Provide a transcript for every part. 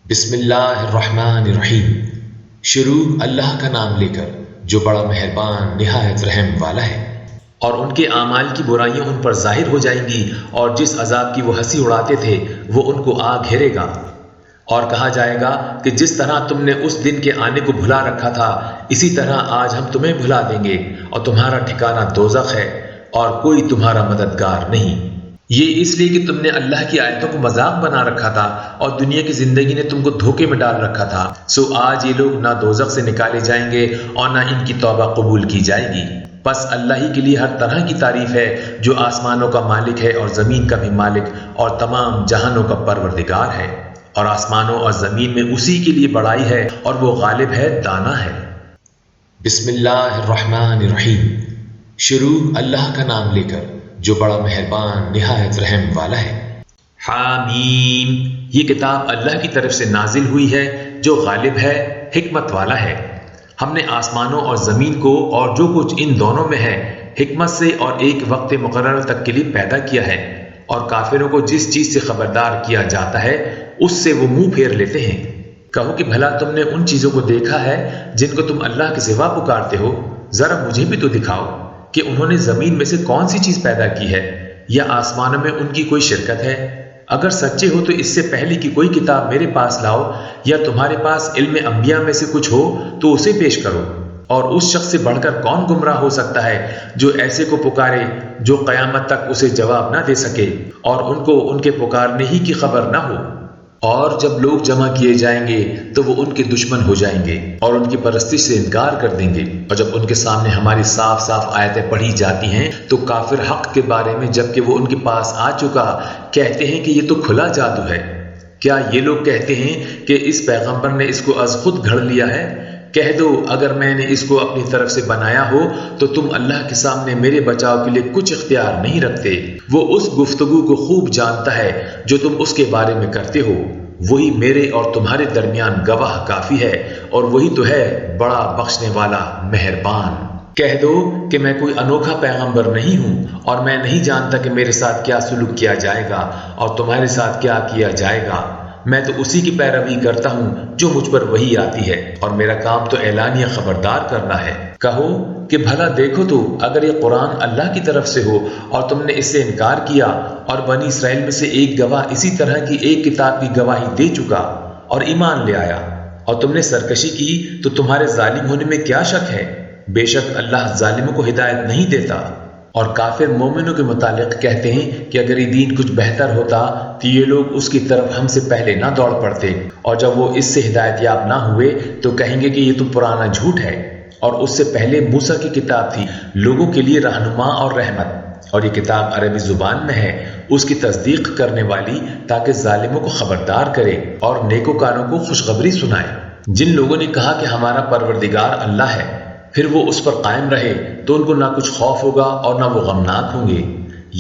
بسم اللہ الرحمن الرحیم۔ شروع اللہ کا نام لے کر جو بڑا مہربان نہایت رحم والا ہے۔ اور ان کے اعمال کی برائیاں ان پر ظاہر ہو جائیں گی، اور جس عذاب کی وہ ہنسی اڑاتے تھے وہ ان کو آ گھیرے گا۔ اور کہا جائے گا کہ جس طرح تم نے اس دن کے آنے کو بھلا رکھا تھا، اسی طرح آج ہم تمہیں بھلا دیں گے، اور تمہارا ٹھکانہ دوزخ ہے اور کوئی تمہارا مددگار نہیں۔ یہ اس لیے کہ تم نے اللہ کی آیتوں کو مذاق بنا رکھا تھا، اور دنیا کی زندگی نے تم کو دھوکے میں ڈال رکھا تھا، سو آج یہ لوگ نہ دوزخ سے نکالے جائیں گے اور نہ ان کی توبہ قبول کی جائے گی۔ بس اللہ ہی کے لیے ہر طرح کی تعریف ہے، جو آسمانوں کا مالک ہے اور زمین کا بھی مالک اور تمام جہانوں کا پروردگار ہے۔ اور آسمانوں اور زمین میں اسی کے لیے بڑائی ہے، اور وہ غالب ہے، دانا ہے۔ بسم اللہ الرحمن الرحیم۔ شروع اللہ کا نام لے کر جو بڑا مہربان نہایت رحم والا ہے۔ حامیم، یہ کتاب اللہ کی طرف سے نازل ہوئی ہے جو غالب ہے، حکمت والا ہے۔ ہم نے آسمانوں اور زمین کو اور جو کچھ ان دونوں میں ہے حکمت سے اور ایک وقت مقرر تک کے لیے پیدا کیا ہے، اور کافروں کو جس چیز سے خبردار کیا جاتا ہے اس سے وہ منہ پھیر لیتے ہیں۔ کہو کہ بھلا تم نے ان چیزوں کو دیکھا ہے جن کو تم اللہ کے سوا پکارتے ہو؟ ذرا مجھے بھی تو دکھاؤ کہ انہوں نے زمین میں سے کون سی چیز پیدا کی ہے، یا آسمانوں میں ان کی کوئی شرکت ہے؟ اگر سچے ہو تو اس سے پہلے کی کوئی کتاب میرے پاس لاؤ، یا تمہارے پاس علم انبیاء میں سے کچھ ہو تو اسے پیش کرو۔ اور اس شخص سے بڑھ کر کون گمراہ ہو سکتا ہے جو ایسے کو پکارے جو قیامت تک اسے جواب نہ دے سکے، اور ان کو ان کے پکارنے ہی کی خبر نہ ہو۔ اور جب لوگ جمع کیے جائیں گے تو وہ ان کے دشمن ہو جائیں گے اور ان کی پرستش سے انکار کر دیں گے۔ اور جب ان کے سامنے ہماری صاف صاف آیتیں پڑھی جاتی ہیں تو کافر حق کے بارے میں، جب کہ وہ ان کے پاس آ چکا، کہتے ہیں کہ یہ تو کھلا جادو ہے۔ کیا یہ لوگ کہتے ہیں کہ اس پیغمبر نے اس کو از خود گھڑ لیا ہے؟ کہہ دو، اگر میں نے اس کو اپنی طرف سے بنایا ہو تو تم اللہ کے سامنے میرے بچاؤ کے لیے کچھ اختیار نہیں رکھتے۔ وہ اس گفتگو کو خوب جانتا ہے جو تم اس کے بارے میں کرتے ہو، وہی میرے اور تمہارے درمیان گواہ کافی ہے، اور وہی تو ہے بڑا بخشنے والا مہربان۔ کہہ دو کہ میں کوئی انوکھا پیغمبر نہیں ہوں، اور میں نہیں جانتا کہ میرے ساتھ کیا سلوک کیا جائے گا اور تمہارے ساتھ کیا کیا جائے گا۔ میں تو اسی کی پیروی کرتا ہوں جو مجھ پر وحی آتی ہے، اور میرا کام تو اعلانیہ خبردار کرنا ہے۔ کہو کہ بھلا دیکھو تو، اگر یہ قرآن اللہ کی طرف سے ہو اور تم نے اس سے انکار کیا، اور بنی اسرائیل میں سے ایک گواہ اسی طرح کی ایک کتاب کی گواہی دے چکا اور ایمان لے آیا، اور تم نے سرکشی کی، تو تمہارے ظالم ہونے میں کیا شک ہے؟ بے شک اللہ ظالموں کو ہدایت نہیں دیتا۔ اور کافر مومنوں کے متعلق کہتے ہیں کہ اگر یہ دین کچھ بہتر ہوتا تو یہ لوگ اس کی طرف ہم سے پہلے نہ دوڑ پڑتے، اور جب وہ اس سے ہدایت یاب نہ ہوئے تو کہیں گے کہ یہ تو پرانا جھوٹ ہے، اور اس سے پہلے موسیٰ کی کتاب تھی لوگوں کے لیے رہنما اور رحمت، اور یہ کتاب عربی زبان میں ہے، اس کی تصدیق کرنے والی، تاکہ ظالموں کو خبردار کرے اور نیکوکاروں کو خوشخبری سنائے۔ جن لوگوں نے کہا کہ ہمارا پروردگار اللہ ہے، پھر وہ اس پر قائم رہے تو ان کو نہ کچھ خوف ہوگا اور نہ وہ غمناک ہوں گے۔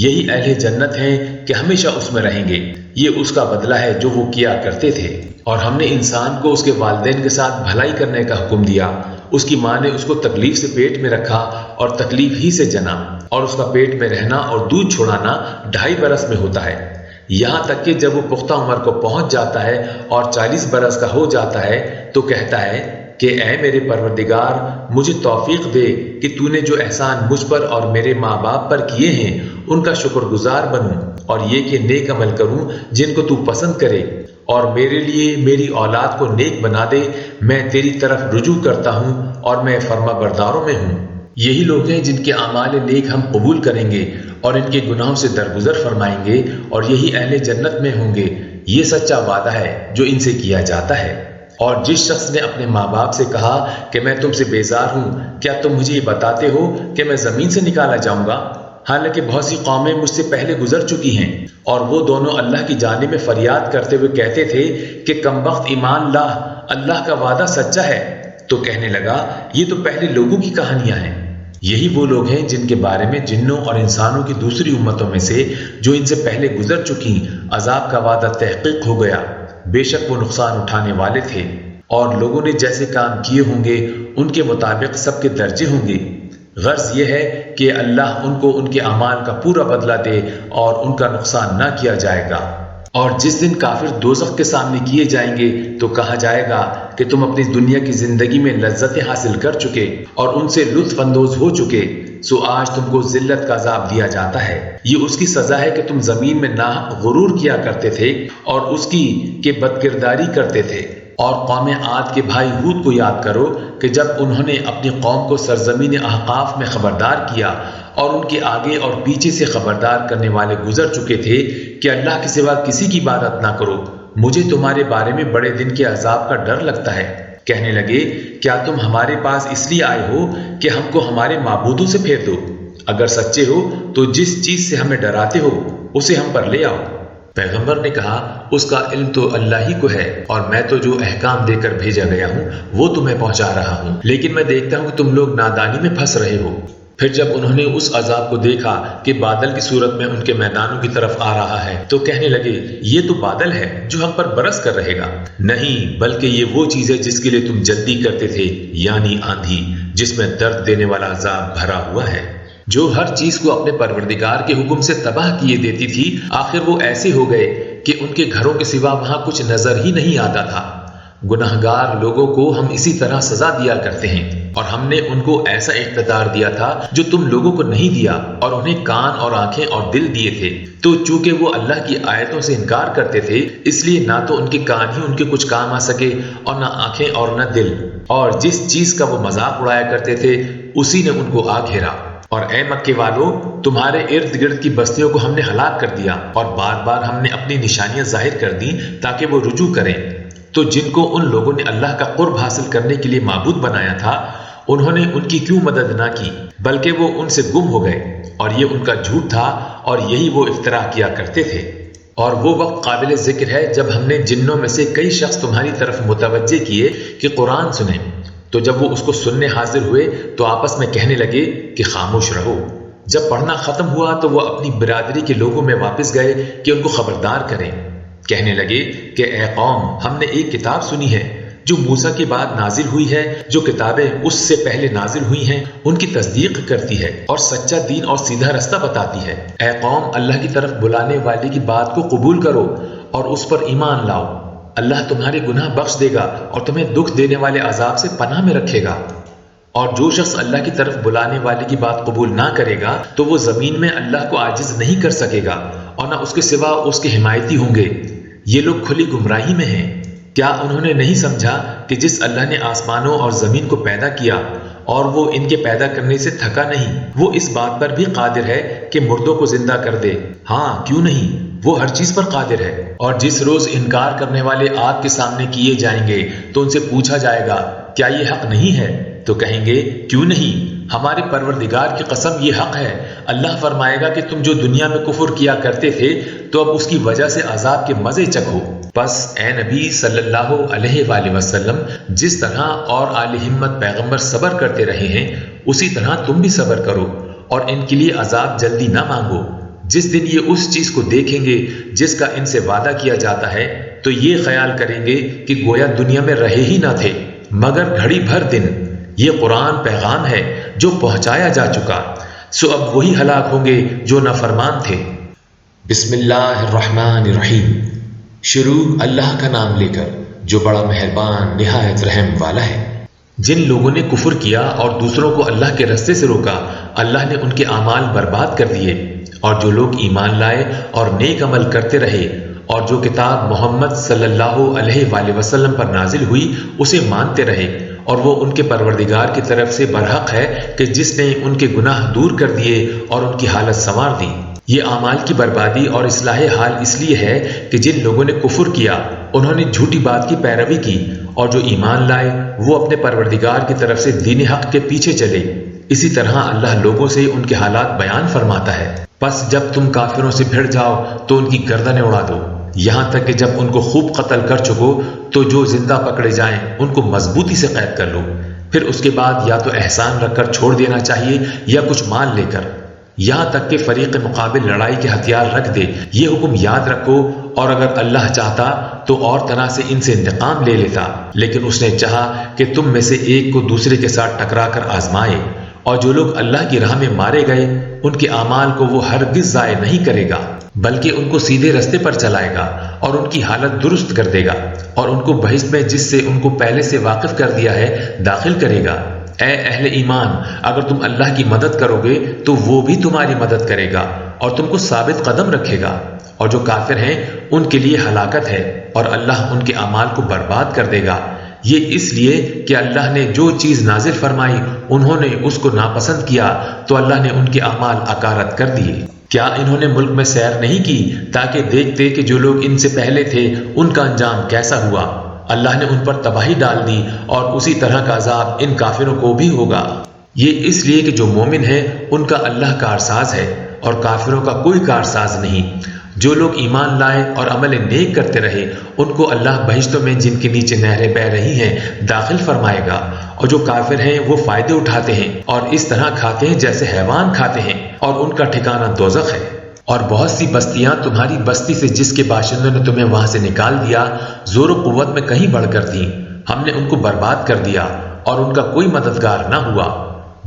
یہی اہل جنت ہیں کہ ہمیشہ اس میں رہیں گے، یہ اس کا بدلہ ہے جو وہ کیا کرتے تھے۔ اور ہم نے انسان کو اس کے والدین کے ساتھ بھلائی کرنے کا حکم دیا۔ اس کی ماں نے اس کو تکلیف سے پیٹ میں رکھا اور تکلیف ہی سے جنا، اور اس کا پیٹ میں رہنا اور دودھ چھڑانا 2.5 برس میں ہوتا ہے، یہاں تک کہ جب وہ پختہ عمر کو پہنچ جاتا ہے اور 40 برس کا ہو جاتا ہے تو کہتا ہے کہ اے میرے پروردگار، مجھے توفیق دے کہ تو نے جو احسان مجھ پر اور میرے ماں باپ پر کیے ہیں ان کا شکر گزار بنوں، اور یہ کہ نیک عمل کروں جن کو تو پسند کرے، اور میرے لیے میری اولاد کو نیک بنا دے۔ میں تیری طرف رجوع کرتا ہوں اور میں فرما برداروں میں ہوں۔ یہی لوگ ہیں جن کے اعمال نیک ہم قبول کریں گے اور ان کے گناہوں سے درگزر فرمائیں گے، اور یہی اہل جنت میں ہوں گے۔ یہ سچا وعدہ ہے جو ان سے کیا جاتا ہے۔ اور جس شخص نے اپنے ماں باپ سے کہا کہ میں تم سے بیزار ہوں، کیا تم مجھے یہ بتاتے ہو کہ میں زمین سے نکالا جاؤں گا؟ حالانکہ بہت سی قومیں مجھ سے پہلے گزر چکی ہیں، اور وہ دونوں اللہ کی جانب میں فریاد کرتے ہوئے کہتے تھے کہ کمبخت ایمان لا، اللہ کا وعدہ سچا ہے۔ تو کہنے لگا یہ تو پہلے لوگوں کی کہانیاں ہیں۔ یہی وہ لوگ ہیں جن کے بارے میں جنوں اور انسانوں کی دوسری امتوں میں سے جو ان سے پہلے گزر چکی عذاب کا وعدہ تحقیق ہو گیا، بے شک وہ نقصان اٹھانے والے تھے۔ اور لوگوں نے جیسے کام کیے ہوں گے ان کے مطابق سب کے درجے ہوں گے۔ غرض یہ ہے کہ اللہ ان کو ان کے اعمال کا پورا بدلہ دے اور ان کا نقصان نہ کیا جائے گا۔ اور جس دن کافر دوزخ کے سامنے کیے جائیں گے تو کہا جائے گا کہ تم اپنی دنیا کی زندگی میں لذتیں حاصل کر چکے اور ان سے لطف اندوز ہو چکے، سو آج تم کو ذلت کا عذاب دیا جاتا ہے۔ یہ اس کی سزا ہے کہ تم زمین میں ناحق غرور کیا کرتے تھے اور اس کی کہ بدکرداری کرتے تھے۔ اور قوم عاد کے بھائی ہود کو یاد کرو کہ جب انہوں نے اپنی قوم کو سرزمین احقاف میں خبردار کیا اور ان کے آگے اور پیچھے سے خبردار کرنے والے گزر چکے تھے کہ اللہ کے سوا کسی کی عبادت نہ کرو، مجھے تمہارے بارے میں بڑے دن کے عذاب کا ڈر لگتا ہے۔ کہنے لگے کیا تم ہمارے پاس اس لیے آئے ہو کہ ہم کو ہمارے معبودوں سے پھیر دو؟ اگر سچے ہو تو جس چیز سے ہمیں ڈراتے ہو اسے ہم پر لے آؤ۔ پیغمبر نے کہا اس کا علم تو اللہ ہی کو ہے اور میں تو جو احکام دے کر بھیجا گیا ہوں وہ تمہیں پہنچا رہا ہوں، لیکن میں دیکھتا ہوں کہ تم لوگ نادانی میں پھنس رہے ہو۔ پھر جب انہوں نے اس عذاب کو دیکھا کہ بادل کی صورت میں ان کے میدانوں کی طرف آ رہا ہے تو کہنے لگے یہ تو بادل ہے جو ہم پر برس کر رہے گا۔ نہیں، بلکہ یہ وہ چیز ہے جس کے لیے تم جلدی کرتے تھے، یعنی آندھی جس میں درد دینے والا عذاب بھرا ہوا ہے، جو ہر چیز کو اپنے پروردگار کے حکم سے تباہ کیے دیتی تھی۔ آخر وہ ایسے ہو گئے کہ ان کے گھروں کے سوا وہاں کچھ نظر ہی نہیں آتا تھا۔ گناہگار لوگوں کو ہم اسی طرح سزا دیا کرتے ہیں، اور ہم نے ان کو ایسا اقتدار دیا تھا جو تم لوگوں کو نہیں دیا، اور انہیں کان اور آنکھیں اور دل دیے تھے، تو چونکہ وہ اللہ کی آیتوں سے انکار کرتے تھے اس لیے نہ تو ان کے کان ہی ان کے کچھ کام آ سکے اور نہ آنکھیں اور نہ دل، اور جس چیز کا وہ مذاق اڑایا کرتے تھے اسی نے ان کو آ گھیرا۔ اور اے مکے والو، تمہارے ارد گرد کی بستیوں کو ہم نے ہلاک کر دیا اور بار بار ہم نے اپنی نشانیاں ظاہر کر دیں تاکہ وہ رجوع کریں۔ تو جن کو ان لوگوں نے اللہ کا قرب حاصل کرنے کے لیے معبود بنایا تھا انہوں نے ان کی کیوں مدد نہ کی، بلکہ وہ ان سے گم ہو گئے، اور یہ ان کا جھوٹ تھا اور یہی وہ افترا کیا کرتے تھے۔ اور وہ وقت قابل ذکر ہے جب ہم نے جنوں میں سے کئی شخص تمہاری طرف متوجہ کیے کہ قرآن سنیں، تو جب وہ اس کو سننے حاضر ہوئے تو آپس میں کہنے لگے کہ خاموش رہو۔ جب پڑھنا ختم ہوا تو وہ اپنی برادری کے لوگوں میں واپس گئے کہ ان کو خبردار کریں۔ کہنے لگے کہ اے قوم، ہم نے ایک کتاب سنی ہے جو موسیٰ کے بعد نازل ہوئی ہے، جو کتابیں اس سے پہلے نازل ہوئی ہیں ان کی تصدیق کرتی ہے اور سچا دین اور سیدھا رستہ بتاتی ہے۔ اے قوم، اللہ کی طرف بلانے والے کی بات کو قبول کرو اور اس پر ایمان لاؤ، اللہ تمہارے گناہ بخش دے گا اور تمہیں دکھ دینے والے عذاب سے پناہ میں رکھے گا۔ اور جو شخص اللہ کی طرف بلانے والے کی بات قبول نہ کرے گا تو وہ زمین میں اللہ کو عاجز نہیں کر سکے گا اور نہ اس کے سوا اس کے حمایتی ہوں گے۔ یہ لوگ کھلی گمراہی میں ہیں۔ کیا انہوں نے نہیں سمجھا کہ جس اللہ نے آسمانوں اور زمین کو پیدا کیا اور وہ ان کے پیدا کرنے سے تھکا نہیں، وہ اس بات پر بھی قادر ہے کہ مردوں کو زندہ کر دے؟ ہاں، کیوں نہیں، وہ ہر چیز پر قادر ہے۔ اور جس روز انکار کرنے والے آگ کے سامنے کیے جائیں گے تو ان سے پوچھا جائے گا کیا یہ حق نہیں ہے؟ تو کہیں گے کیوں نہیں، ہمارے پروردگار کی قسم یہ حق ہے۔ اللہ فرمائے گا کہ تم جو دنیا میں کفر کیا کرتے تھے تو اب اس کی وجہ سے عذاب کے مزے چکھو۔ بس اے نبی صلی اللہ علیہ وآلہ وسلم، جس طرح اور آل ہمت پیغمبر صبر کرتے رہے ہیں اسی طرح تم بھی صبر کرو اور ان کے لیے عذاب جلدی نہ مانگو۔ جس دن یہ اس چیز کو دیکھیں گے جس کا ان سے وعدہ کیا جاتا ہے تو یہ خیال کریں گے کہ گویا دنیا میں رہے ہی نہ تھے مگر گھڑی بھر دن۔ یہ قرآن پیغام ہے جو پہنچایا جا چکا، سو اب وہی ہلاک ہوں گے جو نافرمان تھے۔ بسم اللہ الرحمن الرحیم۔ شروع اللہ کا نام لے کر جو بڑا مہربان نہایت رحم والا ہے۔ جن لوگوں نے کفر کیا اور دوسروں کو اللہ کے رستے سے روکا اللہ نے ان کے اعمال برباد کر دیے، اور جو لوگ ایمان لائے اور نیک عمل کرتے رہے اور جو کتاب محمد صلی اللہ علیہ وآلہ وسلم پر نازل ہوئی اسے مانتے رہے، اور وہ ان کے پروردگار کی طرف سے برحق ہے کہ جس نے ان کے گناہ دور کر دیے اور ان کی حالت سنوار دی۔ یہ اعمال کی بربادی اور اصلاح حال اس لیے ہے کہ جن لوگوں نے کفر کیا انہوں نے جھوٹی بات کی پیروی کی، اور جو ایمان لائے وہ اپنے پروردگار کی طرف سے دین حق کے پیچھے چلے۔ اسی طرح اللہ لوگوں سے ان کے حالات بیان فرماتا ہے۔ پس جب تم کافروں سے بھڑ جاؤ تو ان کی گردنیں اڑا دو، یہاں تک کہ جب ان کو خوب قتل کر چکو تو جو زندہ پکڑے جائیں ان کو مضبوطی سے قید کر لو، پھر اس کے بعد یا تو احسان رکھ کر چھوڑ دینا چاہیے یا کچھ مال لے کر، یہاں تک کہ فریق مقابل لڑائی کے ہتھیار رکھ دے۔ یہ حکم یاد رکھو، اور اگر اللہ چاہتا تو اور طرح سے ان سے انتقام لے لیتا، لیکن اس نے چاہا کہ تم میں سے ایک کو دوسرے کے ساتھ ٹکرا کر آزمائے، اور جو لوگ اللہ کی راہ میں مارے گئے ان کے اعمال کو وہ ہرگز ضائع نہیں کرے گا، بلکہ ان کو سیدھے رستے پر چلائے گا اور ان کی حالت درست کر دے گا اور ان کو بہشت میں جس سے ان کو پہلے سے واقف کر دیا ہے داخل کرے گا۔ اے اہل ایمان، اگر تم اللہ کی مدد کرو گے تو وہ بھی تمہاری مدد کرے گا اور تم کو ثابت قدم رکھے گا، اور جو کافر ہیں ان کے لیے ہلاکت ہے اور اللہ ان کے اعمال کو برباد کر دے گا۔ یہ اس لیے کہ اللہ نے جو چیز نازل فرمائی انہوں نے اس کو ناپسند کیا تو اللہ نے ان کے اعمال اکارت کر دیے۔ کیا انہوں نے ملک میں سیر نہیں کی تاکہ دیکھتے کہ جو لوگ ان سے پہلے تھے ان کا انجام کیسا ہوا؟ اللہ نے ان پر تباہی ڈال دی اور اسی طرح کا عذاب ان کافروں کو بھی ہوگا۔ یہ اس لیے کہ جو مومن ہے ان کا اللہ کارساز ہے اور کافروں کا کوئی کارساز نہیں۔ جو لوگ ایمان لائے اور عمل نیک کرتے رہے ان کو اللہ بہشتوں میں جن کے نیچے نہریں بہہ رہی ہیں داخل فرمائے گا، اور جو کافر ہیں وہ فائدے اٹھاتے ہیں اور اس طرح کھاتے ہیں جیسے حیوان کھاتے ہیں، اور ان کا ٹھکانہ دوزخ ہے۔ اور بہت سی بستیاں تمہاری بستی سے جس کے باشندوں نے تمہیں وہاں سے نکال دیا زور و قوت میں کہیں بڑھ کر تھیں، ہم نے ان کو برباد کر دیا اور ان کا کوئی مددگار نہ ہوا۔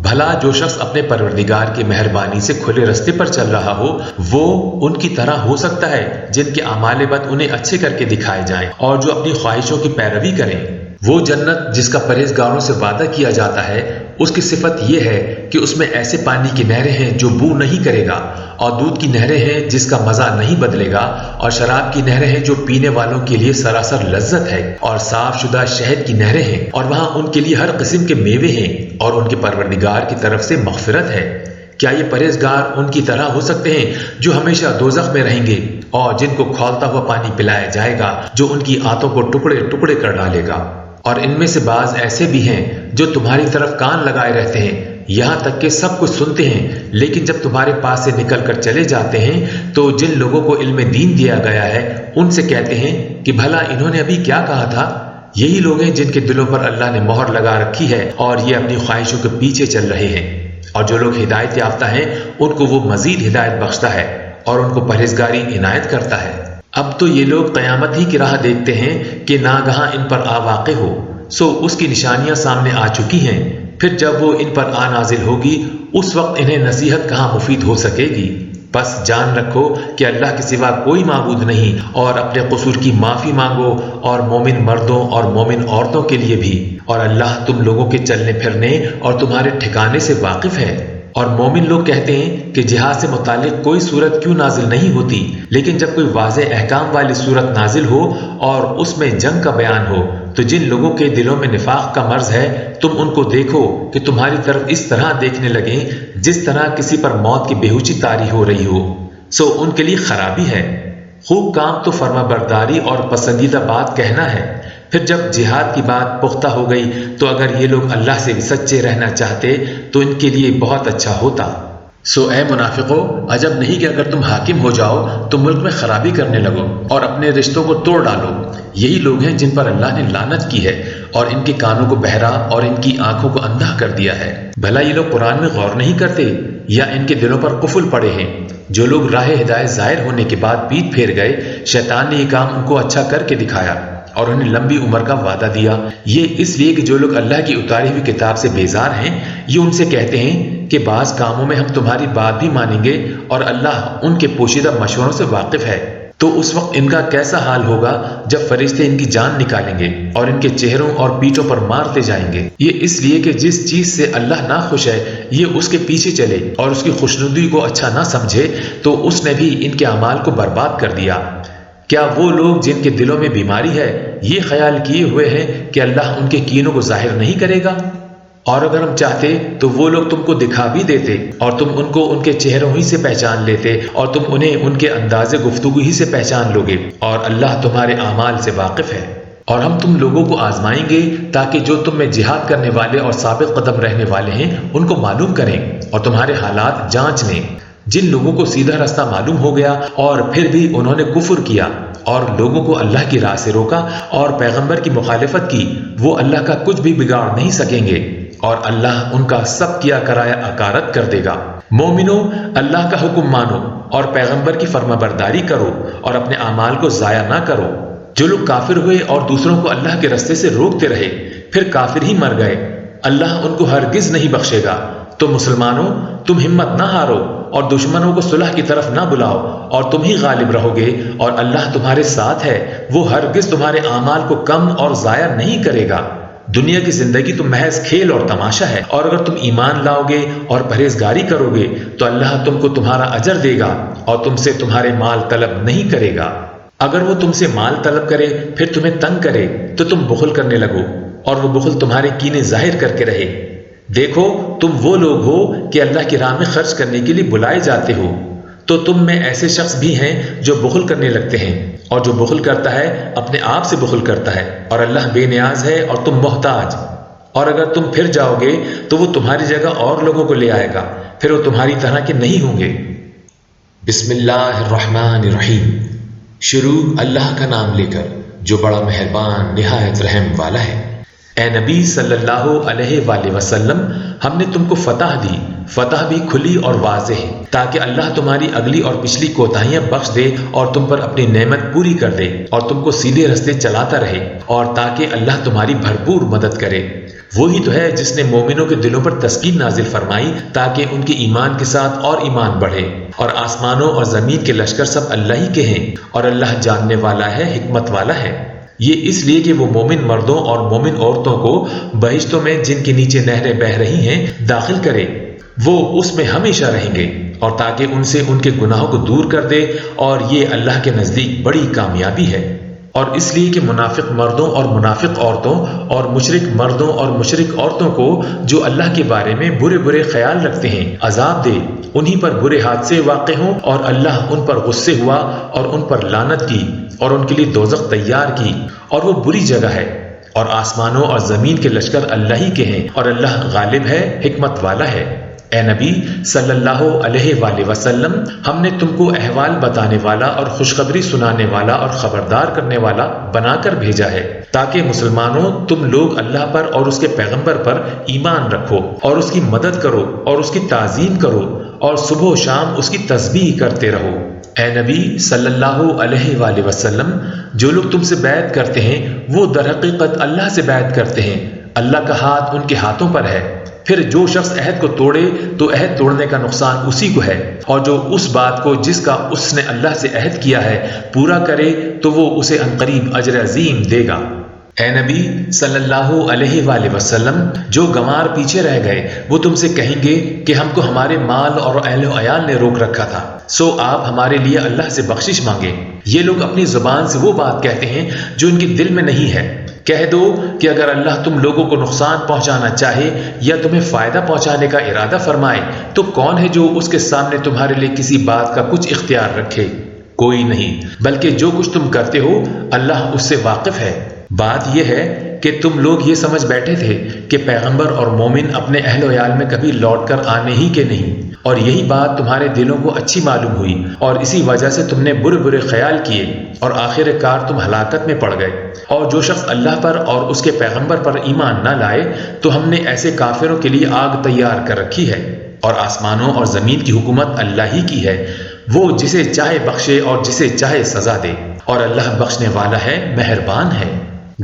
بھلا جو شخص اپنے پروردگار کی مہربانی سے کھلے رستے پر چل رہا ہو وہ ان کی طرح ہو سکتا ہے جن کے اعمال بد انہیں اچھے کر کے دکھائے جائیں اور جو اپنی خواہشوں کی پیروی کریں۔ وہ جنت جس کا پرہیزگاروں سے وعدہ کیا جاتا ہے اس کی صفت یہ ہے کہ اس میں ایسے پانی کی نہریں ہیں جو بو نہیں کرے گا، اور دودھ کی نہریں ہیں جس کا مزہ نہیں بدلے گا، اور شراب کی نہریں ہیں جو پینے والوں کے لیے سراسر لذت ہے، اور صاف شدہ شہد کی نہریں ہیں، اور وہاں ان کے لیے ہر قسم کے میوے ہیں، اور ان کے پروردگار کی طرف سے مغفرت ہے۔ کیا یہ پرہیزگار ان کی طرح ہو سکتے ہیں جو ہمیشہ دوزخ میں رہیں گے اور جن کو کھولتا ہوا پانی پلایا جائے گا جو ان کی آنتوں کو ٹکڑے ٹکڑے کر ڈالے گا؟ اور ان میں سے بعض ایسے بھی ہیں جو تمہاری طرف کان لگائے رہتے ہیں یہاں تک کہ سب کچھ سنتے ہیں، لیکن جب تمہارے پاس سے نکل کر چلے جاتے ہیں تو جن لوگوں کو علم دین دیا گیا ہے ان سے کہتے ہیں کہ بھلا انہوں نے ابھی کیا کہا تھا؟ یہی لوگ ہیں جن کے دلوں پر اللہ نے مہر لگا رکھی ہے اور یہ اپنی خواہشوں کے پیچھے چل رہے ہیں۔ اور جو لوگ ہدایت یافتہ ہیں ان کو وہ مزید ہدایت بخشتا ہے اور ان کو پرہیزگاری عنایت کرتا ہے۔ اب تو یہ لوگ قیامت ہی کی راہ دیکھتے ہیں کہ ناگہاں ان پر آ واقع ہو، سو اس کی نشانیاں سامنے آ چکی ہیں، پھر جب وہ ان پر آ نازل ہوگی اس وقت انہیں نصیحت کہاں مفید ہو سکے گی۔ بس جان رکھو کہ اللہ کے سوا کوئی معبود نہیں، اور اپنے قصور کی معافی مانگو، اور مومن مردوں اور مومن عورتوں کے لیے بھی، اور اللہ تم لوگوں کے چلنے پھرنے اور تمہارے ٹھکانے سے واقف ہے۔ اور مومن لوگ کہتے ہیں کہ جہاد سے متعلق کوئی صورت کیوں نازل نہیں ہوتی، لیکن جب کوئی واضح احکام والی صورت نازل ہو اور اس میں جنگ کا بیان ہو تو جن لوگوں کے دلوں میں نفاق کا مرض ہے تم ان کو دیکھو کہ تمہاری طرف اس طرح دیکھنے لگیں جس طرح کسی پر موت کی بے ہوشی طاری ہو رہی ہو، سو ان کے لیے خرابی ہے۔ خوب کام تو فرما برداری اور پسندیدہ بات کہنا ہے، پھر جب جہاد کی بات پختہ ہو گئی تو اگر یہ لوگ اللہ سے سچے رہنا چاہتے تو ان کے لیے بہت اچھا ہوتا۔ سو اے منافقو، عجب نہیں کہ اگر تم حاکم ہو جاؤ تو ملک میں خرابی کرنے لگو اور اپنے رشتوں کو توڑ ڈالو۔ یہی لوگ ہیں جن پر اللہ نے لعنت کی ہے اور ان کے کانوں کو بہرا اور ان کی آنکھوں کو اندھا کر دیا ہے۔ بھلا یہ لوگ قرآن میں غور نہیں کرتے یا ان کے دلوں پر قفل پڑے ہیں؟ جو لوگ راہ ہدایت ظاہر ہونے کے بعد پیٹ پھیر گئے، شیطان نے یہ کام ان کو اچھا کر کے دکھایا اور انہیں لمبی عمر کا وعدہ دیا۔ یہ اس لیے کہ جو لوگ اللہ کی اتاری ہوئی کتاب سے بیزار ہیں یہ ان سے کہتے ہیں کہ بعض کاموں میں ہم تمہاری بات بھی مانیں گے اور اللہ ان کے پوشیدہ مشوروں سے واقف ہے۔ تو اس وقت ان کا کیسا حال ہوگا جب فرشتے ان کی جان نکالیں گے اور ان کے چہروں اور پیٹھوں پر مارتے جائیں گے۔ یہ اس لیے کہ جس چیز سے اللہ ناخوش ہے یہ اس کے پیچھے چلے اور اس کی خوشنودی کو اچھا نہ سمجھے تو اس نے بھی ان کے اعمال کو برباد کر دیا۔ کیا وہ لوگ جن کے دلوں میں بیماری ہے یہ خیال کیے ہوئے ہیں کہ اللہ ان کے کینوں کو ظاہر نہیں کرے گا؟ اور اگر ہم چاہتے تو وہ لوگ تم کو دکھا بھی دیتے اور تم ان کو ان کے چہروں ہی سے پہچان لیتے اور تم انہیں ان کے انداز گفتگو ہی سے پہچان لوگے، اور اللہ تمہارے اعمال سے واقف ہے۔ اور ہم تم لوگوں کو آزمائیں گے تاکہ جو تم میں جہاد کرنے والے اور ثابت قدم رہنے والے ہیں ان کو معلوم کریں اور تمہارے حالات جانچ لیں۔ جن لوگوں کو سیدھا رستہ معلوم ہو گیا اور پھر بھی انہوں نے کفر کیا اور لوگوں کو اللہ کی راہ سے روکا اور پیغمبر کی مخالفت کی، وہ اللہ کا کچھ بھی بگاڑ نہیں سکیں گے اور اللہ ان کا سب کیا کرایا اکارت کر دے گا۔ مومنو، اللہ کا حکم مانو اور پیغمبر کی فرما برداری کرو اور اپنے اعمال کو ضائع نہ کرو۔ جو لوگ کافر ہوئے اور دوسروں کو اللہ کے رستے سے روکتے رہے پھر کافر ہی مر گئے، اللہ ان کو ہرگز نہیں بخشے گا۔ تو مسلمانوں تم ہمت نہ ہارو اور دشمنوں کو صلح کی طرف نہ بلاؤ اور تم ہی غالب رہو گے اور اللہ تمہارے ساتھ ہے، وہ ہرگز تمہارے اعمال کو کم اور ضائع نہیں کرے گا۔ دنیا کی زندگی تو محض کھیل اور تماشا ہے، اور اگر تم ایمان لاؤ گے اور پرہیزگاری کرو گے تو اللہ تم کو تمہارا اجر دے گا اور تم سے تمہارے مال طلب نہیں کرے گا۔ اگر وہ تم سے مال طلب کرے پھر تمہیں تنگ کرے تو تم بخل کرنے لگو اور وہ بخل تمہارے کینے ظاہر کر کے رہے۔ دیکھو تم وہ لوگ ہو کہ اللہ کی راہ میں خرچ کرنے کے لیے بلائے جاتے ہو، تو تم میں ایسے شخص بھی ہیں جو بخل کرنے لگتے ہیں، اور جو بخل کرتا ہے اپنے آپ سے بخل کرتا ہے، اور اللہ بے نیاز ہے اور تم محتاج۔ اور اگر تم پھر جاؤ گے تو وہ تمہاری جگہ اور لوگوں کو لے آئے گا، پھر وہ تمہاری طرح کے نہیں ہوں گے۔ بسم اللہ الرحمن الرحیم۔ شروع اللہ کا نام لے کر جو بڑا مہربان نہایت رحم والا ہے۔ اے نبی صلی اللہ علیہ وآلہ وسلم، ہم نے تم کو فتح دی، فتح بھی کھلی اور واضح، تاکہ اللہ تمہاری اگلی اور پچھلی کوتاہیاں بخش دے اور تم پر اپنی نعمت پوری کر دے اور تم کو سیدھے رستے چلاتا رہے، اور تاکہ اللہ تمہاری بھرپور مدد کرے۔ وہی تو ہے جس نے مومنوں کے دلوں پر تسکین نازل فرمائی تاکہ ان کے ایمان کے ساتھ اور ایمان بڑھے، اور آسمانوں اور زمین کے لشکر سب اللہ ہی کے ہیں، اور اللہ جاننے والا ہے، حکمت والا ہے۔ یہ اس لیے کہ وہ مومن مردوں اور مومن عورتوں کو بہشتوں میں جن کے نیچے نہریں بہہ رہی ہیں داخل کرے، وہ اس میں ہمیشہ رہیں گے، اور تاکہ ان سے ان کے گناہوں کو دور کر دے، اور یہ اللہ کے نزدیک بڑی کامیابی ہے۔ اور اس لیے کہ منافق مردوں اور منافق عورتوں اور مشرک مردوں اور مشرک عورتوں کو جو اللہ کے بارے میں برے برے خیال رکھتے ہیں عذاب دے، انہی پر برے حادثے واقع ہوں، اور اللہ ان پر غصے ہوا اور ان پر لعنت کی اور ان کے لیے دوزخ تیار کی، اور وہ بری جگہ ہے۔ اور آسمانوں اور زمین کے لشکر اللہ ہی کے ہیں، اور اللہ غالب ہے، حکمت والا ہے۔ اے نبی صلی اللہ علیہ وآلہ وسلم، ہم نے تم کو احوال بتانے والا اور خوشخبری سنانے والا اور خبردار کرنے والا بنا کر بھیجا ہے، تاکہ مسلمانوں تم لوگ اللہ پر اور اس کے پیغمبر پر ایمان رکھو اور اس کی مدد کرو اور اس کی تعظیم کرو اور صبح و شام اس کی تسبیح کرتے رہو۔ اے نبی صلی اللہ علیہ وآلہ وسلم، جو لوگ تم سے بیعت کرتے ہیں وہ در حقیقت اللہ سے بیعت کرتے ہیں، اللہ کا ہاتھ ان کے ہاتھوں پر ہے۔ پھر جو شخص عہد کو توڑے تو عہد توڑنے کا نقصان اسی کو ہے، اور جو اس بات کو جس کا اس نے اللہ سے عہد کیا ہے پورا کرے تو وہ اسے عنقریب اجر عظیم دے گا۔ اے نبی صلی اللہ علیہ وآلہ وسلم، جو گنوار پیچھے رہ گئے وہ تم سے کہیں گے کہ ہم کو ہمارے مال اور اہل و عیال نے روک رکھا تھا، سو آپ ہمارے لیے اللہ سے بخشش مانگے۔ یہ لوگ اپنی زبان سے وہ بات کہتے ہیں جو ان کے دل میں نہیں ہے۔ کہہ دو کہ اگر اللہ تم لوگوں کو نقصان پہنچانا چاہے یا تمہیں فائدہ پہنچانے کا ارادہ فرمائے تو کون ہے جو اس کے سامنے تمہارے لیے کسی بات کا کچھ اختیار رکھے؟ کوئی نہیں، بلکہ جو کچھ تم کرتے ہو اللہ اس سے واقف ہے۔ بات یہ ہے کہ تم لوگ یہ سمجھ بیٹھے تھے کہ پیغمبر اور مومن اپنے اہل و عیال میں کبھی لوٹ کر آنے ہی کے نہیں، اور یہی بات تمہارے دلوں کو اچھی معلوم ہوئی اور اسی وجہ سے تم نے برے برے خیال کیے اور آخر کار تم ہلاکت میں پڑ گئے۔ اور جو شخص اللہ پر اور اس کے پیغمبر پر ایمان نہ لائے تو ہم نے ایسے کافروں کے لیے آگ تیار کر رکھی ہے۔ اور آسمانوں اور زمین کی حکومت اللہ ہی کی ہے، وہ جسے چاہے بخشے اور جسے چاہے سزا دے، اور اللہ بخشنے والا ہے، مہربان ہے۔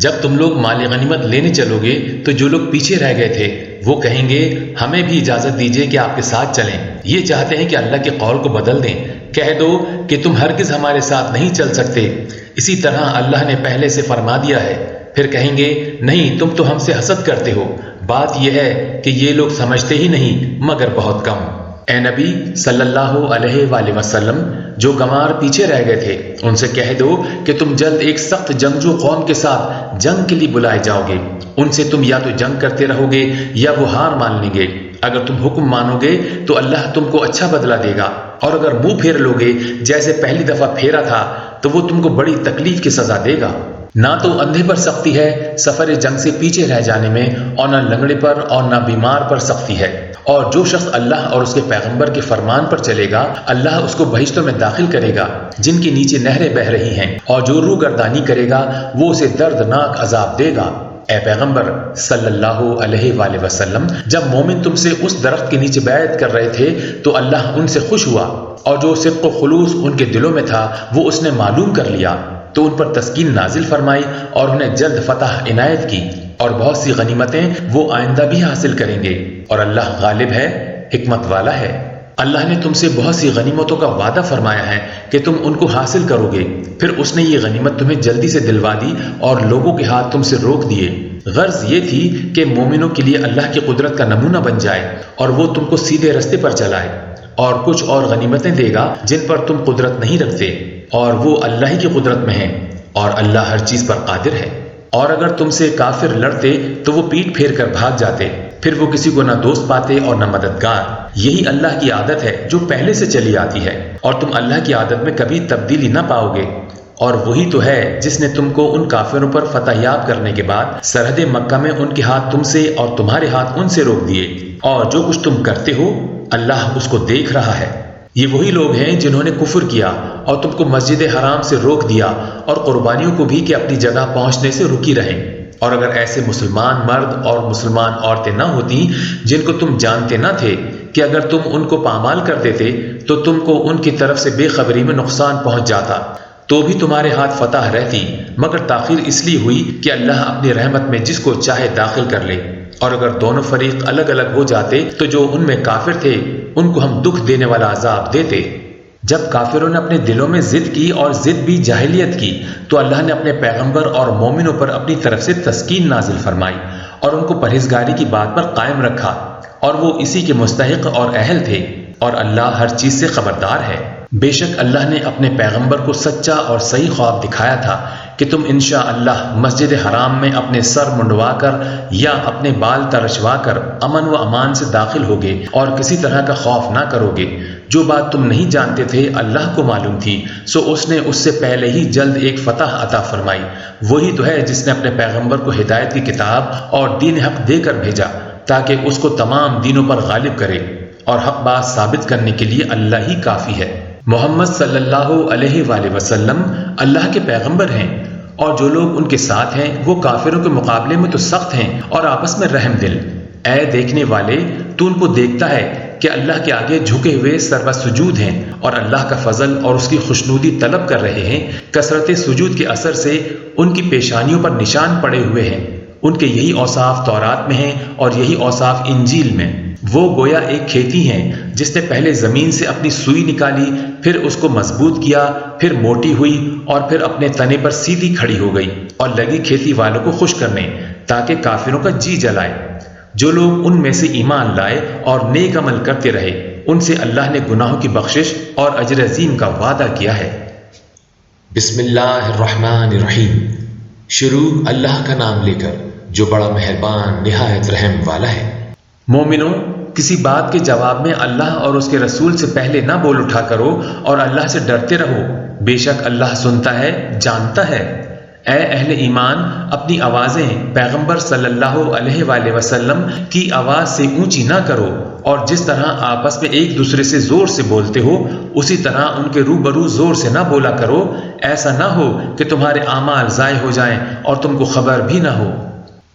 جب تم لوگ مال غنیمت لینے چلو گے تو جو لوگ پیچھے رہ گئے تھے وہ کہیں گے ہمیں بھی اجازت دیجیے کہ آپ کے ساتھ چلیں، یہ چاہتے ہیں کہ اللہ کے قول کو بدل دیں۔ کہہ دو کہ تم ہرگز ہمارے ساتھ نہیں چل سکتے، اسی طرح اللہ نے پہلے سے فرما دیا ہے۔ پھر کہیں گے نہیں، تم تو ہم سے حسد کرتے ہو۔ بات یہ ہے کہ یہ لوگ سمجھتے ہی نہیں مگر بہت کم۔ اے نبی صلی اللہ علیہ وآلہ وسلم، جو گنوار پیچھے رہ گئے تھے ان سے کہہ دو کہ تم جلد ایک سخت جنگجو قوم کے ساتھ جنگ کے لیے بلائے جاؤ گے، ان سے تم یا تو جنگ کرتے رہو گے یا وہ ہار مان لیں گے۔ اگر تم حکم مانو گے تو اللہ تم کو اچھا بدلہ دے گا، اور اگر منہ پھیر لو گے جیسے پہلی دفعہ پھیرا تھا تو وہ تم کو بڑی تکلیف کی سزا دے گا۔ نہ تو اندھے پر سختی ہے سفر جنگ سے پیچھے رہ جانے میں، اور نہ لنگڑے پر اور نہ بیمار پر سختی ہے۔ اور جو شخص اللہ اور اس کے پیغمبر کے فرمان پر چلے گا اللہ اس کو بہشتوں میں داخل کرے گا جن کے نیچے نہریں بہہ رہی ہیں، اور جو روگردانی کرے گا وہ اسے دردناک عذاب دے گا۔ اے پیغمبر صلی اللہ علیہ وآلہ وسلم، جب مومن تم سے اس درخت کے نیچے بیعت کر رہے تھے تو اللہ ان سے خوش ہوا، اور جو صدق و خلوص ان کے دلوں میں تھا وہ اس نے معلوم کر لیا، تو ان پر تسکین نازل فرمائی اور انہیں جلد فتح عنایت کی، اور بہت سی غنیمتیں وہ آئندہ بھی حاصل کریں گے، اور اللہ غالب ہے، حکمت والا ہے۔ اللہ نے تم سے بہت سی غنیمتوں کا وعدہ فرمایا ہے کہ تم ان کو حاصل کرو گے، پھر اس نے یہ غنیمت تمہیں جلدی سے دلوا دی اور لوگوں کے ہاتھ تم سے روک دیے۔ غرض یہ تھی کہ مومنوں کے لیے اللہ کی قدرت کا نمونہ بن جائے اور وہ تم کو سیدھے رستے پر چلائے، اور کچھ اور غنیمتیں دے گا جن پر تم قدرت نہیں رکھتے، اور وہ اللہ ہی کی قدرت میں ہیں، اور اللہ ہر چیز پر قادر ہے۔ اور اگر تم سے کافر لڑتے تو وہ پیٹ پھیر کر بھاگ جاتے، پھر وہ کسی کو نہ دوست پاتے اور نہ مددگار۔ یہی اللہ کی عادت ہے جو پہلے سے چلی آتی ہے، اور تم اللہ کی عادت میں کبھی تبدیلی نہ پاؤ گے۔ اور وہی تو ہے جس نے تم کو ان کافروں پر فتح یاب کرنے کے بعد سرحد مکہ میں ان کے ہاتھ تم سے اور تمہارے ہاتھ ان سے روک دیے، اور جو کچھ تم کرتے ہو اللہ اس کو دیکھ رہا ہے۔ یہ وہی لوگ ہیں جنہوں نے کفر کیا اور تم کو مسجد حرام سے روک دیا اور قربانیوں کو بھی کہ اپنی جگہ پہنچنے سے رکی رہیں۔ اور اگر ایسے مسلمان مرد اور مسلمان عورتیں نہ ہوتی جن کو تم جانتے نہ تھے کہ اگر تم ان کو پامال کرتے تھے تو تم کو ان کی طرف سے بے خبری میں نقصان پہنچ جاتا، تو بھی تمہارے ہاتھ فتح رہتی، مگر تاخیر اس لیے ہوئی کہ اللہ اپنی رحمت میں جس کو چاہے داخل کر لے۔ اور اگر دونوں فریق الگ الگ ہو جاتے تو جو ان میں کافر تھے ان کو ہم دکھ دینے والا عذاب دیتے۔ جب کافروں نے اپنے دلوں میں ضد کی اور ضد بھی جاہلیت کی تو اللہ نے اپنے پیغمبر اور مومنوں پر اپنی طرف سے تسکین نازل فرمائی اور ان کو پرہیزگاری کی بات پر قائم رکھا، اور وہ اسی کے مستحق اور اہل تھے، اور اللہ ہر چیز سے خبردار ہے۔ بے شک اللہ نے اپنے پیغمبر کو سچا اور صحیح خواب دکھایا تھا کہ تم انشاءاللہ مسجد حرام میں اپنے سر منڈوا کر یا اپنے بال ترشوا کر امن و امان سے داخل ہوگے اور کسی طرح کا خوف نہ کرو گے۔ جو بات تم نہیں جانتے تھے اللہ کو معلوم تھی، سو اس نے اس سے پہلے ہی جلد ایک فتح عطا فرمائی۔ وہی تو ہے جس نے اپنے پیغمبر کو ہدایت کی کتاب اور دین حق دے کر بھیجا تاکہ اس کو تمام دینوں پر غالب کرے، اور حق بات ثابت کرنے کے لیے اللہ ہی کافی ہے۔ محمد صلی اللہ علیہ وآلہ وسلم اللہ کے پیغمبر ہیں، اور جو لوگ ان کے ساتھ ہیں وہ کافروں کے مقابلے میں تو سخت ہیں اور آپس میں رحم دل۔ اے دیکھنے والے، تو ان کو دیکھتا ہے کہ اللہ کے آگے جھکے ہوئے سربہ سجود ہیں اور اللہ کا فضل اور اس کی خوشنودی طلب کر رہے ہیں۔ کثرت سجود کے اثر سے ان کی پیشانیوں پر نشان پڑے ہوئے ہیں۔ ان کے یہی اوصاف تورات میں ہیں اور یہی اوصاف انجیل میں۔ وہ گویا ایک کھیتی ہیں جس نے پہلے زمین سے اپنی سوئی نکالی، پھر اس کو مضبوط کیا، پھر موٹی ہوئی اور پھر اپنے تنے پر سیدھی کھڑی ہو گئی اور لگی کھیتی والوں کو خوش کرنے تاکہ کافروں کا جی جلائے۔ جو لوگ ان میں سے ایمان لائے اور نیک عمل کرتے رہے ان سے اللہ نے گناہوں کی بخشش اور اجر عظیم کا وعدہ کیا ہے۔ بسم اللہ الرحمن الرحیم۔ شروع اللہ کا نام لے کر جو بڑا مہربان نہایت رحم والا ہے۔ مومنوں، کسی بات کے جواب میں اللہ اور اس کے رسول سے پہلے نہ بول اٹھا کرو اور اللہ سے ڈرتے رہو، بے شک اللہ سنتا ہے، جانتا ہے۔ اے اہل ایمان، اپنی آوازیں پیغمبر صلی اللہ علیہ وآلہ وسلم کی آواز سے اونچی نہ کرو، اور جس طرح آپس میں ایک دوسرے سے زور سے بولتے ہو اسی طرح ان کے روبرو زور سے نہ بولا کرو، ایسا نہ ہو کہ تمہارے اعمال ضائع ہو جائیں اور تم کو خبر بھی نہ ہو۔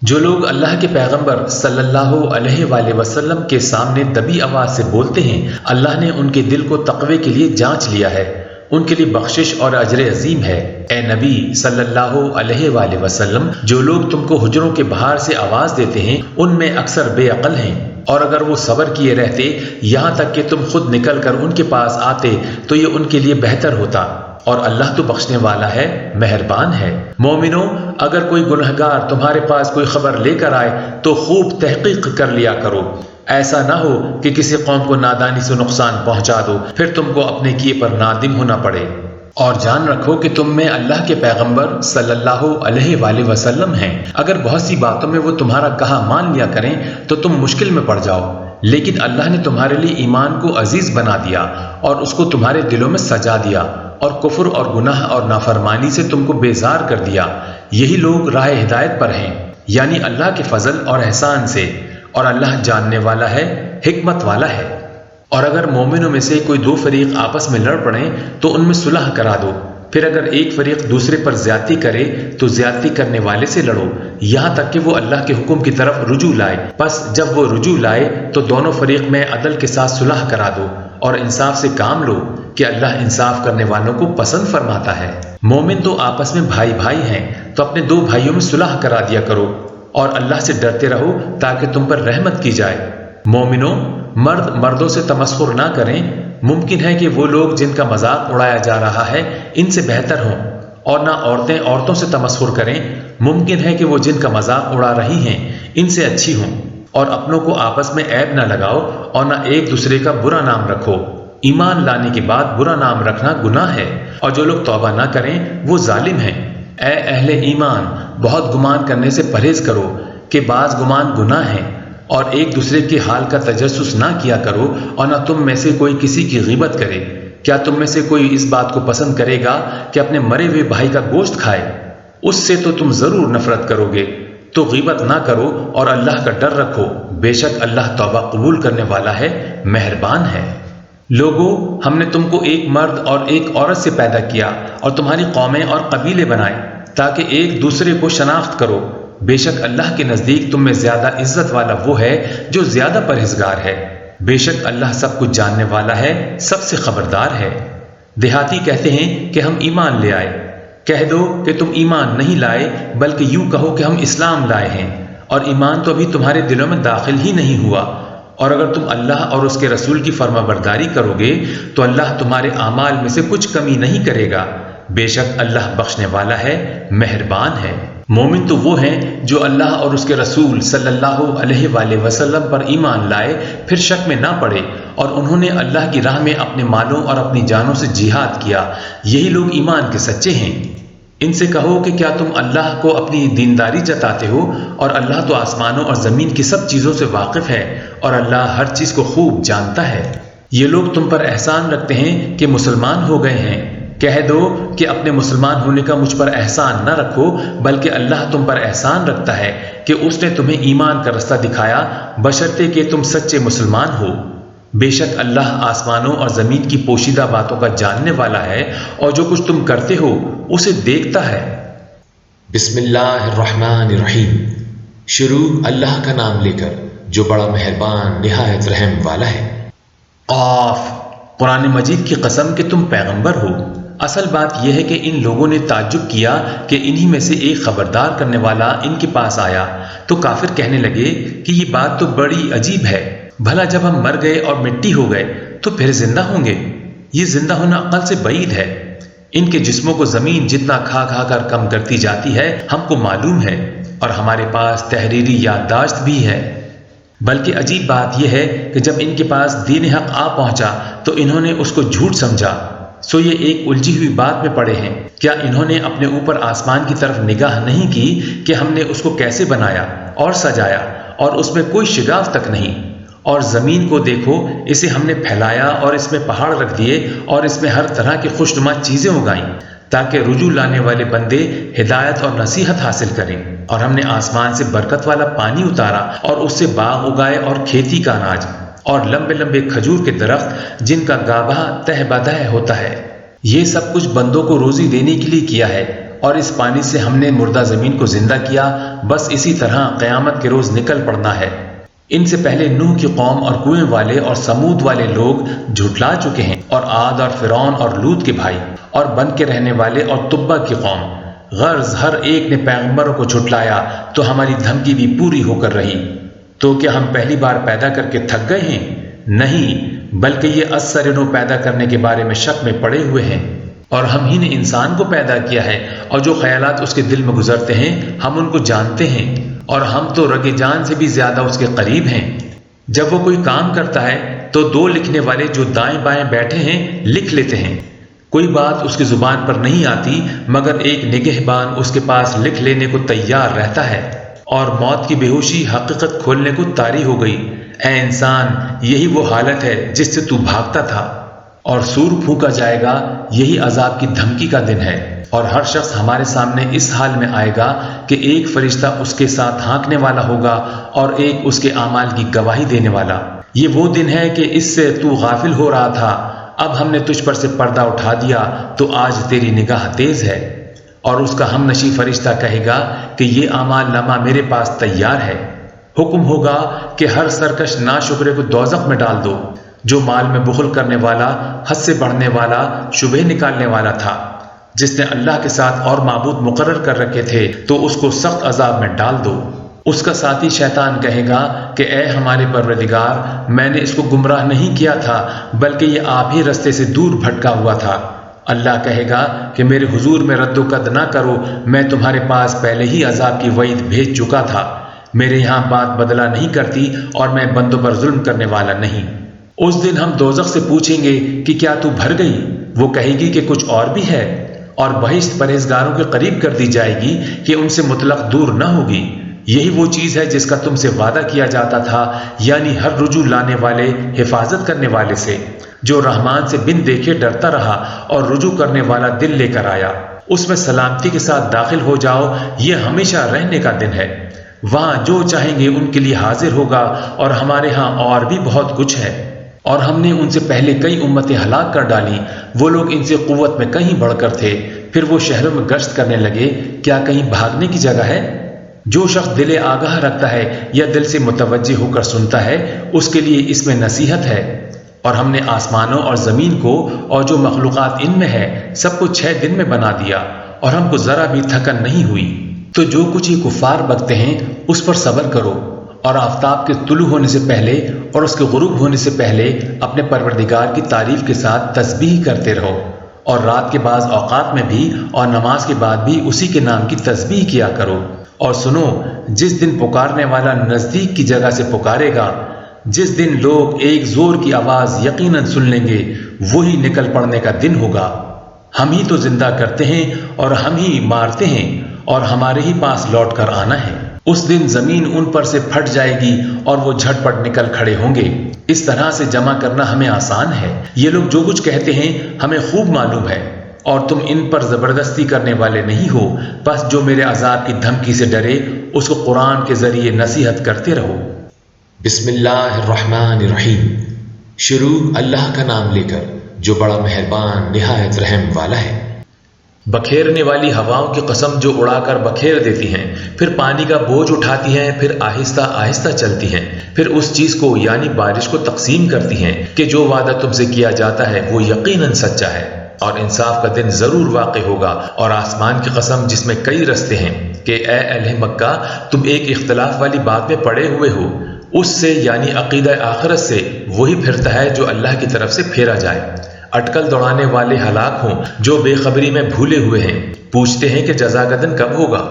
جو لوگ اللہ کے پیغمبر صلی اللہ علیہ وآلہ وسلم کے سامنے دبی آواز سے بولتے ہیں اللہ نے ان کے دل کو تقوی کے لیے جانچ لیا ہے، ان کے لیے بخشش اور اجر عظیم ہے۔ اے نبی صلی اللہ علیہ وآلہ وسلم، جو لوگ تم کو حجروں کے باہر سے آواز دیتے ہیں ان میں اکثر بے عقل ہیں، اور اگر وہ صبر کیے رہتے یہاں تک کہ تم خود نکل کر ان کے پاس آتے تو یہ ان کے لیے بہتر ہوتا، اور اللہ تو بخشنے والا ہے، مہربان ہے۔ مومنوں، اگر کوئی گنہگار تمہارے پاس کوئی خبر لے کر آئے تو خوب تحقیق کر لیا کرو، ایسا نہ ہو کہ کسی قوم کو نادانی سے نقصان پہنچا دو پھر تم کو اپنے کیے پر نادم ہونا پڑے۔ اور جان رکھو کہ تم میں اللہ کے پیغمبر صلی اللہ علیہ وآلہ وسلم ہیں، اگر بہت سی باتوں میں وہ تمہارا کہا مان لیا کریں تو تم مشکل میں پڑ جاؤ، لیکن اللہ نے تمہارے لیے ایمان کو عزیز بنا دیا اور اس کو تمہارے دلوں میں سجا دیا، اور کفر اور گناہ اور نافرمانی سے تم کو بیزار کر دیا۔ یہی لوگ راہ ہدایت پر ہیں، یعنی اللہ کے فضل اور احسان سے، اور اللہ جاننے والا ہے، حکمت والا ہے۔ اور اگر مومنوں میں سے کوئی دو فریق آپس میں لڑ پڑیں تو ان میں صلح کرا دو، پھر اگر ایک فریق دوسرے پر زیادتی کرے تو زیادتی کرنے والے سے لڑو یہاں تک کہ وہ اللہ کے حکم کی طرف رجوع لائے۔ پس جب وہ رجوع لائے تو دونوں فریق میں عدل کے ساتھ صلح کرا دو اور انصاف سے کام لو کہ اللہ انصاف کرنے والوں کو پسند فرماتا ہے۔ مومن تو آپس میں بھائی بھائی ہیں تو اپنے دو بھائیوں میں صلح کرا دیا کرو، اور اللہ سے ڈرتے رہو تاکہ تم پر رحمت کی جائے۔ مومنوں، مرد مردوں سے تمسخر نہ کریں۔ ممکن ہے کہ وہ لوگ جن کا مذاق اڑایا جا رہا ہے ان سے بہتر ہوں، اور نہ عورتیں عورتوں سے تمسخر کریں۔ ممکن ہے کہ وہ جن کا مذاق اڑا رہی ہیں ان سے اچھی ہوں۔ اور اپنوں کو آپس میں عیب نہ لگاؤ اور نہ ایک دوسرے کا برا نام رکھو۔ ایمان لانے کے بعد برا نام رکھنا گناہ ہے، اور جو لوگ توبہ نہ کریں وہ ظالم ہیں۔ اے اہل ایمان، بہت گمان کرنے سے پرہیز کرو کہ بعض گمان گناہ ہیں، اور ایک دوسرے کے حال کا تجسس نہ کیا کرو، اور نہ تم میں سے کوئی کسی کی غیبت کرے۔ کیا تم میں سے کوئی اس بات کو پسند کرے گا کہ اپنے مرے ہوئے بھائی کا گوشت کھائے؟ اس سے تو تم ضرور نفرت کرو گے۔ تو غیبت نہ کرو اور اللہ کا ڈر رکھو، بے شک اللہ توبہ قبول کرنے والا ہے، مہربان ہے۔ لوگو، ہم نے تم کو ایک مرد اور ایک عورت سے پیدا کیا اور تمہاری قومیں اور قبیلے بنائے تاکہ ایک دوسرے کو شناخت کرو۔ بے شک اللہ کے نزدیک تم میں زیادہ عزت والا وہ ہے جو زیادہ پرہیزگار ہے۔ بے شک اللہ سب کچھ جاننے والا ہے، سب سے خبردار ہے۔ دیہاتی کہتے ہیں کہ ہم ایمان لے آئے۔ کہہ دو کہ تم ایمان نہیں لائے، بلکہ یوں کہو کہ ہم اسلام لائے ہیں، اور ایمان تو ابھی تمہارے دلوں میں داخل ہی نہیں ہوا۔ اور اگر تم اللہ اور اس کے رسول کی فرما برداری کرو گے تو اللہ تمہارے اعمال میں سے کچھ کمی نہیں کرے گا۔ بے شک اللہ بخشنے والا ہے، مہربان ہے۔ مومن تو وہ ہیں جو اللہ اور اس کے رسول صلی اللہ علیہ وآلہ وسلم پر ایمان لائے، پھر شک میں نہ پڑے، اور انہوں نے اللہ کی راہ میں اپنے مالوں اور اپنی جانوں سے جہاد کیا۔ یہی لوگ ایمان کے سچے ہیں۔ ان سے کہو کہ کیا تم اللہ کو اپنی دینداری جتاتے ہو، اور اللہ تو آسمانوں اور زمین کی سب چیزوں سے واقف ہے، اور اللہ ہر چیز کو خوب جانتا ہے۔ یہ لوگ تم پر احسان رکھتے ہیں کہ مسلمان ہو گئے ہیں۔ کہہ دو کہ اپنے مسلمان ہونے کا مجھ پر احسان نہ رکھو، بلکہ اللہ تم پر احسان رکھتا ہے کہ اس نے تمہیں ایمان کا رستہ دکھایا، بشرطے کہ تم سچے مسلمان ہو۔ بے شک اللہ آسمانوں اور زمین کی پوشیدہ باتوں کا جاننے والا ہے، اور جو کچھ تم کرتے ہو اسے دیکھتا ہے۔ بسم اللہ الرحمن الرحیم۔ شروع اللہ کا نام لے کر جو بڑا مہربان نہایت رحم والا ہے۔ قاف، قرآن مجید کی قسم کہ تم پیغمبر ہو۔ اصل بات یہ ہے کہ ان لوگوں نے تعجب کیا کہ انہی میں سے ایک خبردار کرنے والا ان کے پاس آیا، تو کافر کہنے لگے کہ یہ بات تو بڑی عجیب ہے، بھلا جب ہم مر گئے اور مٹی ہو گئے تو پھر زندہ ہوں گے؟ یہ زندہ ہونا عقل سے بعید ہے۔ ان کے جسموں کو زمین جتنا کھا کھا کر کم کرتی جاتی ہے ہم کو معلوم ہے، اور ہمارے پاس تحریری یادداشت بھی ہے۔ بلکہ عجیب بات یہ ہے کہ جب ان کے پاس دین حق آ پہنچا تو انہوں نے اس کو جھوٹ سمجھا۔ سو یہ ایک الجھی ہوئی بات میں پڑے ہیں۔ کیا انہوں نے اپنے اوپر آسمان کی طرف نگاہ نہیں کی کہ ہم نے اس کو کیسے بنایا اور سجایا، اور اس میں کوئی شگاف تک نہیں؟ اور زمین کو دیکھو، اسے ہم نے پھیلایا اور اس میں پہاڑ رکھ دیے، اور اس میں ہر طرح کی خوشنما چیزیں اگائیں تاکہ رجوع لانے والے بندے ہدایت اور نصیحت حاصل کریں۔ اور ہم نے آسمان سے برکت والا پانی اتارا اور اس سے باغ اگائے اور کھیتی کا اناج، اور لمبے لمبے کھجور کے درخت جن کا گابھا تہ بدہ ہوتا ہے۔ یہ سب کچھ بندوں کو روزی دینے کے لیے کیا ہے، اور اس پانی سے ہم نے مردہ زمین کو زندہ کیا۔ بس اسی طرح قیامت کے روز نکل پڑنا ہے۔ ان سے پہلے نوح کی قوم اور کنویں والے اور سمود والے لوگ جھٹلا چکے ہیں، اور عاد اور فرعون اور لوط کے بھائی، اور بن کے رہنے والے اور تبا کی قوم۔ غرض ہر ایک نے پیغمبروں کو جھٹلایا تو ہماری دھمکی بھی پوری ہو کر رہی۔ تو کیا ہم پہلی بار پیدا کر کے تھک گئے ہیں؟ نہیں، بلکہ یہ ازسر نو پیدا کرنے کے بارے میں شک میں پڑے ہوئے ہیں۔ اور ہم ہی نے انسان کو پیدا کیا ہے، اور جو خیالات اس کے دل میں گزرتے ہیں ہم ان کو جانتے ہیں، اور ہم تو رگے جان سے بھی زیادہ اس کے قریب ہیں۔ جب وہ کوئی کام کرتا ہے تو دو لکھنے والے جو دائیں بائیں بیٹھے ہیں لکھ لیتے ہیں۔ کوئی بات اس کی زبان پر نہیں آتی مگر ایک نگہبان اس کے پاس لکھ لینے کو تیار رہتا ہے۔ اور موت کی بے ہوشی حقیقت کھولنے کو طاری ہو گئی۔ اے انسان، یہی وہ حالت ہے جس سے تو بھاگتا تھا، اور سور پھونکا جائے گا، یہی عذاب کی دھمکی کا دن ہے۔ اور ہر شخص ہمارے سامنے اس حال میں آئے گا کہ ایک فرشتہ اس کے ساتھ ہانکنے والا ہوگا اور ایک اس کے اعمال کی گواہی دینے والا۔ یہ وہ دن ہے کہ اس سے تو غافل ہو رہا تھا، اب ہم نے تجھ پر سے پردہ اٹھا دیا تو آج تیری نگاہ تیز ہے۔ اور اس کا ہم نشی فرشتہ کہے گا کہ یہ اعمال نامہ میرے پاس تیار ہے۔ حکم ہوگا کہ ہر سرکش ناشکرے کو دوزخ میں ڈال دو، جو مال میں بخل کرنے والا، حد سے بڑھنے والا، شبہ نکالنے والا تھا۔ جس نے اللہ کے ساتھ اور معبود مقرر کر رکھے تھے تو اس کو سخت عذاب میں ڈال دو۔ اس کا ساتھی شیطان کہے گا کہ اے ہمارے پروردگار، میں نے اس کو گمراہ نہیں کیا تھا بلکہ یہ آپ ہی رستے سے دور بھٹکا ہوا تھا۔ اللہ کہے گا کہ میرے حضور میں رد و قد نہ کرو، میں تمہارے پاس پہلے ہی عذاب کی وعید بھیج چکا تھا۔ میرے یہاں بات بدلہ نہیں کرتی اور میں بندوں پر ظلم کرنے والا نہیں۔ اس دن ہم دوزخ سے پوچھیں گے کہ کیا تو بھر گئی؟ وہ کہے گی کہ کچھ اور بھی ہے، اور بہشت پرہیزگاروں کے قریب کر دی جائے گی کہ ان سے مطلق دور نہ ہوگی۔ یہی وہ چیز ہے جس کا تم سے وعدہ کیا جاتا تھا، یعنی ہر رجوع لانے والے حفاظت کرنے والے سے، جو رحمان سے بن دیکھے ڈرتا رہا اور رجوع کرنے والا دل لے کر آیا۔ اس میں سلامتی کے ساتھ داخل ہو جاؤ، یہ ہمیشہ رہنے کا دن ہے۔ وہاں جو چاہیں گے ان کے لیے حاضر ہوگا، اور ہمارے ہاں اور بھی بہت کچھ ہے۔ اور ہم نے ان سے پہلے کئی امتیں ہلاک کر ڈالی، وہ لوگ ان سے قوت میں کہیں بڑھ کر تھے۔ پھر وہ شہروں میں گشت کرنے لگے، کیا کہیں بھاگنے کی جگہ ہے؟ جو شخص دل آگاہ رکھتا ہے یا دل سے متوجہ ہو کر سنتا ہے، اس کے لیے اس میں نصیحت ہے۔ اور ہم نے آسمانوں اور زمین کو اور جو مخلوقات ان میں ہے سب کو 6 دن میں بنا دیا، اور ہم کو ذرا بھی تھکن نہیں ہوئی۔ تو جو کچھ یہ کفار بکتے ہیں اس پر صبر کرو، اور آفتاب کے طلوع ہونے سے پہلے اور اس کے غروب ہونے سے پہلے اپنے پروردگار کی تعریف کے ساتھ تسبیح کرتے رہو، اور رات کے بعض اوقات میں بھی اور نماز کے بعد بھی اسی کے نام کی تسبیح کیا کرو۔ اور سنو، جس دن پکارنے والا نزدیک کی جگہ سے پکارے گا، جس دن لوگ ایک زور کی آواز یقیناً سن لیں گے، وہی نکل پڑنے کا دن ہوگا۔ ہم ہی تو زندہ کرتے ہیں اور ہم ہی مارتے ہیں، اور ہمارے ہی پاس لوٹ کر آنا ہے۔ اس دن زمین ان پر سے پھٹ جائے گی اور وہ جھٹ پٹ نکل کھڑے ہوں گے۔ اس طرح سے جمع کرنا ہمیں آسان ہے۔ یہ لوگ جو کچھ کہتے ہیں ہمیں خوب معلوم ہے، اور تم ان پر زبردستی کرنے والے نہیں ہو، بس جو میرے عذاب کی دھمکی سے ڈرے اس کو قرآن کے ذریعے نصیحت کرتے رہو۔ بسم اللہ الرحمن الرحیم۔ شروع اللہ کا نام لے کر جو بڑا مہربان نہایت رحم والا ہے۔ بکھیرنے والی ہواؤں کی قسم جو اڑا کر بکھیر دیتی ہیں، پھر پانی کا بوجھ اٹھاتی ہیں، پھر آہستہ آہستہ چلتی ہیں، پھر اس چیز کو یعنی بارش کو تقسیم کرتی ہیں کہ جو وعدہ تم سے کیا جاتا ہے وہ یقیناً سچا ہے، اور انصاف کا دن ضرور واقع ہوگا۔ اور آسمان کی قسم جس میں کئی رستے ہیں کہ اے اہل مکہ، تم ایک اختلاف والی بات میں پڑے ہوئے ہو، اس سے یعنی عقیدہ آخرت سے وہی پھرتا ہے جو اللہ کی طرف سے پھیرا جائے۔ اٹکل دوڑانے والے ہلاک ہوں جو بے خبری میں بھولے ہوئے ہیں، پوچھتے ہیں کہ جزا کا دن کب ہوگا؟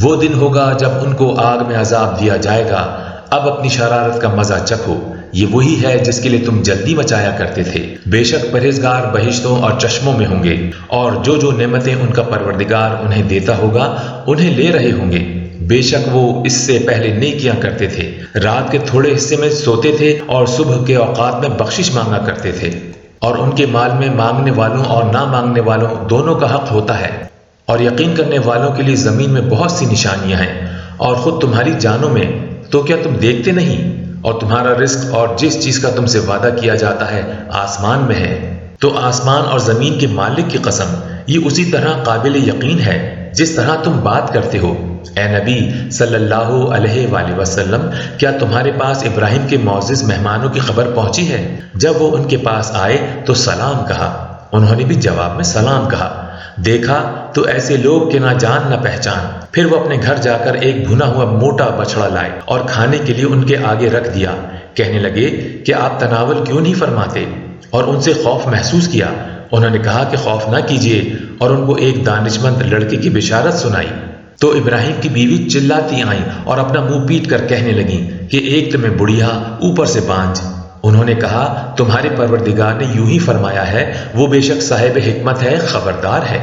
وہ دن ہوگا جب ان کو آگ میں عذاب دیا جائے گا، اب اپنی شرارت کا مزہ چکھو، یہ وہی ہے جس کے لیے تم جلدی مچایا کرتے تھے۔ بے شک پرہیزگار بہشتوں اور چشموں میں ہوں گے، اور جو نعمتیں ان کا پروردگار انہیں دیتا ہوگا انہیں لے رہے ہوں گے۔ بے شک وہ اس سے پہلے نیکیاں کرتے تھے، رات کے تھوڑے حصے میں سوتے تھے اور صبح کے اوقات میں بخشش مانگا کرتے تھے، اور ان کے مال میں مانگنے والوں اور نہ مانگنے والوں دونوں کا حق ہوتا ہے۔ اور یقین کرنے والوں کے لیے زمین میں بہت سی نشانیاں ہیں، اور خود تمہاری جانوں میں، تو کیا تم دیکھتے نہیں؟ اور تمہارا رزق اور جس چیز کا تم سے وعدہ کیا جاتا ہے آسمان میں ہے۔ تو آسمان اور زمین کے مالک کی قسم، یہ اسی طرح قابل یقین ہے جس طرح تم بات کرتے ہو۔ اے نبی صلی اللہ علیہ وآلہ وسلم، کیا تمہارے پاس ابراہیم کے معزز مہمانوں کی خبر پہنچی ہے؟ جب وہ ان کے پاس آئے تو سلام کہا، انہوں نے بھی جواب میں سلام کہا۔ دیکھا تو ایسے لوگ کہ نہ جان نہ پہچان۔ پھر وہ اپنے گھر جا کر ایک بھنا ہوا موٹا بچڑا لائے اور کھانے کے لیے ان کے آگے رکھ دیا۔ کہنے لگے کہ آپ تناول کیوں نہیں فرماتے؟ اور ان سے خوف محسوس کیا۔ انہوں نے کہا کہ خوف نہ کیجیے، اور ان کو ایک دانشمند لڑکے کی بشارت سنائی۔ تو ابراہیم کی بیوی چلاتی آئیں اور اپنا منہ پیٹ کر کہنے لگیں کہ ایک تمہیں بڑھیا اوپر سے بانجھ۔ انہوں نے کہا تمہارے پروردگار نے یوں ہی فرمایا ہے، وہ بے شک صاحب حکمت ہے، خبردار ہے۔